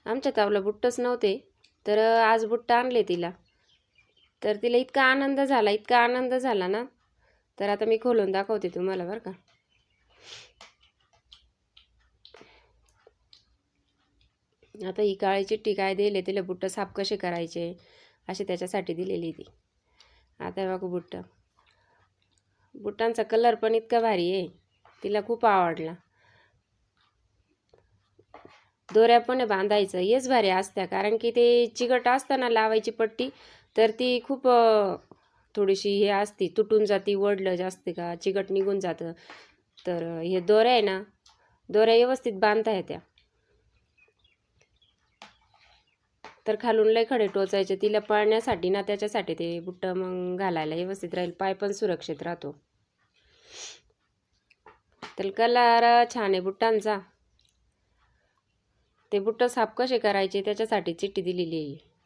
आमच्या तावला बुट्टच नव्हते, तर आज बुट्ट आणले तिला. तर तिला इतका आनंद झाला ना, तर आता मी खोलून दाखवते तुम्हाला बरं का. आता ही काळी चिठ्ठी काय दिली, तिला बुट्ट साफ कसे करायचे असे त्याच्यासाठी दिलेली ती. आता बघू बुट्टांचा कलर पण इतका भारी आहे, तिला खूप आवडला. दोऱ्या पण बांधायचं हेच भारी असत्या, कारण की ते चिकट असताना लावायची पट्टी, तर ती खूप थोडीशी हे असती, तुटून जाती, वडलं जास्त का चिकट निघून जातं. तर हे दोऱ्या आहे ना, दोऱ्या व्यवस्थित बांधता येत्या. तर खालून लय खडे टोचायचे तिला पळण्यासाठी ना, त्याच्यासाठी ते बुट्ट मग घालायला व्यवस्थित राहील, पाय पण सुरक्षित राहतो. तर कलर छान आहे बुट्टांचा. ते बुट्ट साफ कसे करायचे त्याच्यासाठी चिठ्ठी दिलेली आहे.